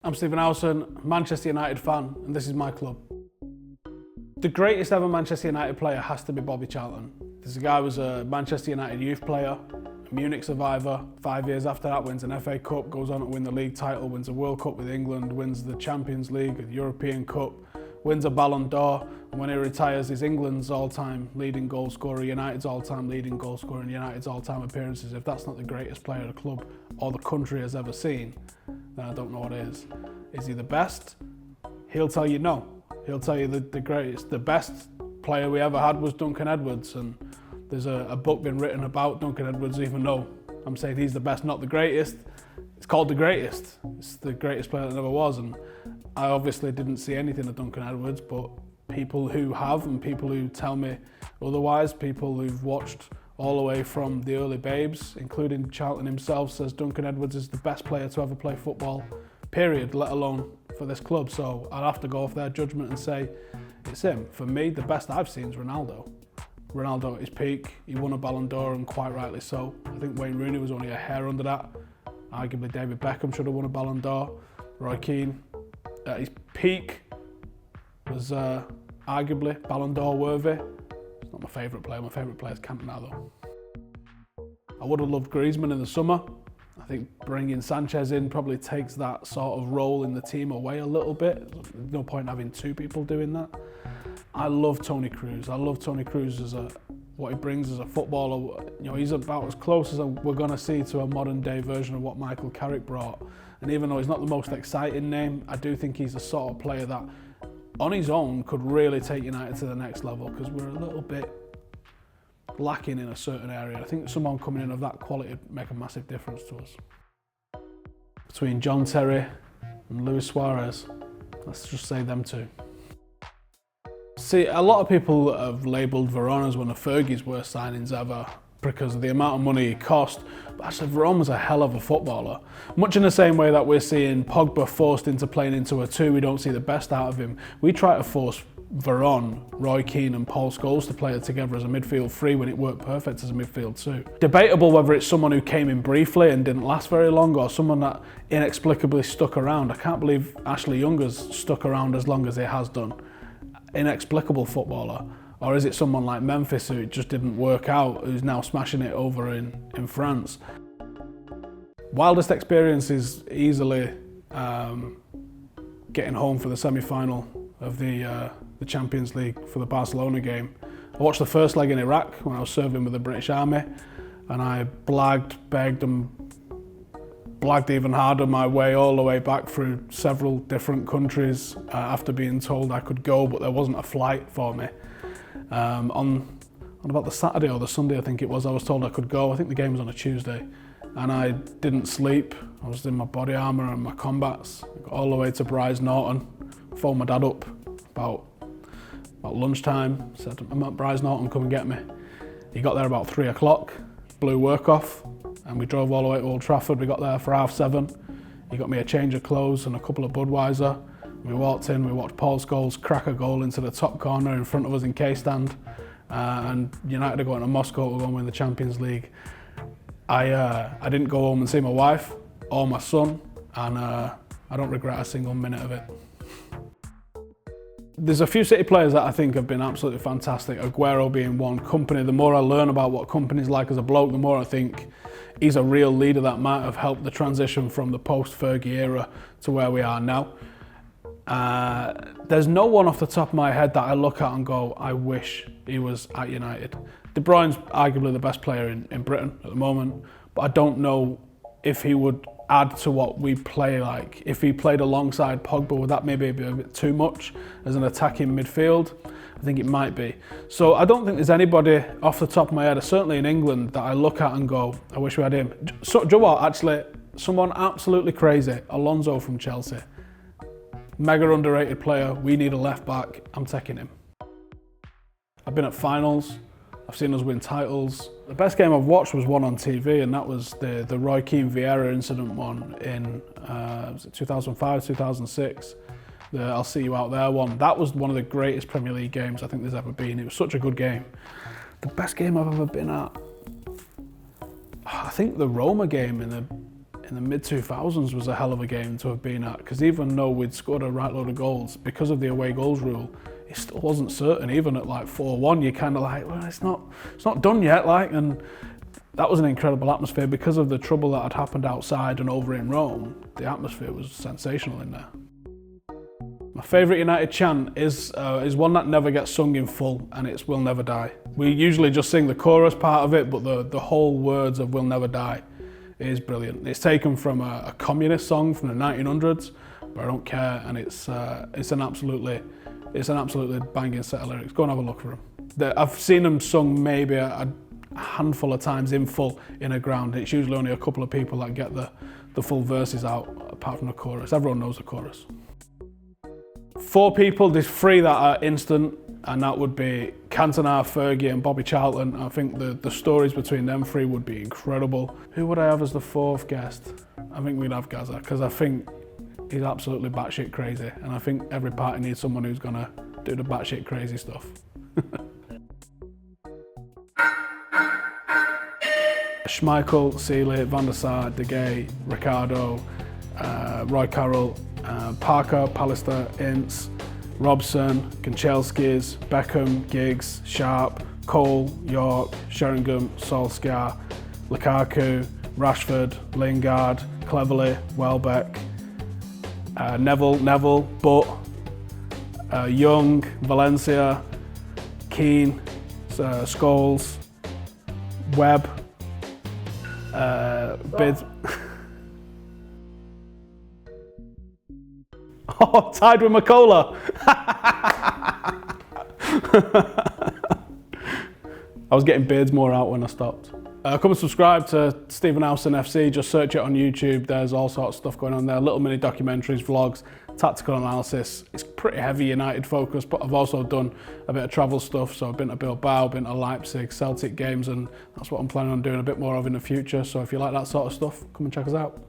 I'm Stephen Howson, Manchester United fan, and this is my club. The greatest ever Manchester United player has to be Bobby Charlton. This guy was a Manchester United youth player, a Munich survivor. 5 years after that, wins an FA Cup, goes on to win the league title, wins a World Cup with England, wins the Champions League, a European Cup, wins a Ballon d'Or, and when he retires, he's England's all-time leading goal scorer, United's all-time leading goal scorer, and United's all-time appearances. If that's not the greatest player the club or the country has ever seen, then I don't know what is. Is he the best? He'll tell you no. He'll tell you that the greatest, the best player we ever had was Duncan Edwards, and there's a book been written about Duncan Edwards, even though I'm saying he's the best, not the greatest. It's called The Greatest. It's the greatest player that never was, and I obviously didn't see anything of Duncan Edwards, but people who have and people who tell me otherwise, people who've watched all the way from the early babes, including Charlton himself, says Duncan Edwards is the best player to ever play football, period, let alone for this club. So I'd have to go off their judgment and say it's him. For me, the best I've seen is Ronaldo. Ronaldo at his peak, he won a Ballon d'Or, and quite rightly so. I think Wayne Rooney was only a hair under that. Arguably David Beckham should have won a Ballon d'Or. Roy Keane at his peak was arguably Ballon d'Or worthy. It's not my favourite player. My favourite player is Cantona though. I would have loved Griezmann in the summer. I think bringing Sanchez in probably takes that sort of role in the team away a little bit. There's no point having two people doing that. I love Toni Kroos. I love Toni Kroos as what he brings as a footballer. You know, he's about as close as we're going to see to a modern day version of what Michael Carrick brought. And even though he's not the most exciting name, I do think he's the sort of player that on his own could really take United to the next level, because we're a little bit lacking in a certain area. I think someone coming in of that quality would make a massive difference to us. Between John Terry and Luis Suarez, let's just say them two. See, a lot of people have labelled Veron as one of Fergie's worst signings ever because of the amount of money he cost, but actually Veron was a hell of a footballer. Much in the same way that we're seeing Pogba forced into playing into a two, we don't see the best out of him. We try to force Veron, Roy Keane and Paul Scholes to play it together as a midfield three when it worked perfect as a midfield two. Debatable whether it's someone who came in briefly and didn't last very long or someone that inexplicably stuck around. I can't believe Ashley Young has stuck around as long as he has done. Inexplicable footballer. Or is it someone like Memphis who it just didn't work out, who's now smashing it over in France? Wildest experience is easily getting home for the semi-final of the Champions League for the Barcelona game. I watched the first leg in Iraq when I was serving with the British Army, and I blagged, begged and blagged even harder my way all the way back through several different countries after being told I could go, but there wasn't a flight for me. On about the Saturday or the Sunday, I think it was, I was told I could go. I think the game was on a Tuesday, and I didn't sleep. I was in my body armour and my combats. I got all the way to Bryce Norton, phoned my dad up about lunchtime, said, I'm at Bryce Norton, come and get me. He got there about 3 o'clock, blew work off, and we drove all the way to Old Trafford. We got there for 7:30. He got me a change of clothes and a couple of Budweiser. We walked in, we watched Paul Scholes crack a goal into the top corner in front of us in K-stand, and United are going to Moscow to go and win the Champions League. I didn't go home and see my wife or my son, and I don't regret a single minute of it. There's a few City players that I think have been absolutely fantastic, Aguero being one. Company, the more I learn about what Company's like as a bloke, the more I think he's a real leader that might have helped the transition from the post-Fergie era to where we are now. There's no one off the top of my head that I look at and go, I wish he was at United. De Bruyne's arguably the best player in Britain at the moment, but I don't know if he would add to what we play like. If he played alongside Pogba, would that maybe be a bit too much as an attacking midfield? I think it might be. So I don't think there's anybody off the top of my head, certainly in England, that I look at and go, I wish we had him. So, do you know what, actually, someone absolutely crazy, Alonso from Chelsea. Mega underrated player, we need a left back, I'm taking him. I've been at finals, I've seen us win titles. The best game I've watched was one on TV, and that was the Roy Keane Vieira incident one in was it 2005, 2006. The I'll See You Out There one. That was one of the greatest Premier League games I think there's ever been. It was such a good game. The best game I've ever been at, I think the Roma game in in the mid-2000s was a hell of a game to have been at, because even though we'd scored a right load of goals, because of the away goals rule, it still wasn't certain. Even at like 4-1, you're kind of like, well, it's not done yet, like, and that was an incredible atmosphere. Because of the trouble that had happened outside and over in Rome, the atmosphere was sensational in there. My favourite United chant is one that never gets sung in full, and it's "We'll Never Die." We usually just sing the chorus part of it, but the whole words of "We'll Never Die" is brilliant. It's taken from a communist song from the 1900s, but I don't care, and it's an absolutely banging set of lyrics. Go and have a look for them. I've seen them sung maybe a handful of times in full in a ground. It's usually only a couple of people that get the full verses out, apart from the chorus. Everyone knows the chorus. 4 people, there's 3 that are instant, and that would be Cantona, Fergie and Bobby Charlton. I think the stories between them 3 would be incredible. Who would I have as the 4th guest? I think we'd have Gaza, because I think he's absolutely batshit crazy, and I think every party needs someone who's gonna do the batshit crazy stuff. Schmeichel, Seeley, Van der Sar, De Gea, Ricardo, Roy Carroll, Parker, Pallister, Ince, Robson, Kanchelskis, Beckham, Giggs, Sharp, Cole, York, Sheringham, Solskjaer, Lukaku, Rashford, Lingard, Cleverley, Welbeck, Neville, Butt, Young, Valencia, Keane, Scholes, Webb, Bid. Oh, tied with McCullough. I was getting beards more out when I stopped. Come and subscribe to Howson FC. Just search it on YouTube. There's all sorts of stuff going on there. Little mini documentaries, vlogs, tactical analysis. It's pretty heavy United focus, but I've also done a bit of travel stuff. So I've been to Bilbao, been to Leipzig, Celtic games, and that's what I'm planning on doing a bit more of in the future. So if you like that sort of stuff, come and check us out.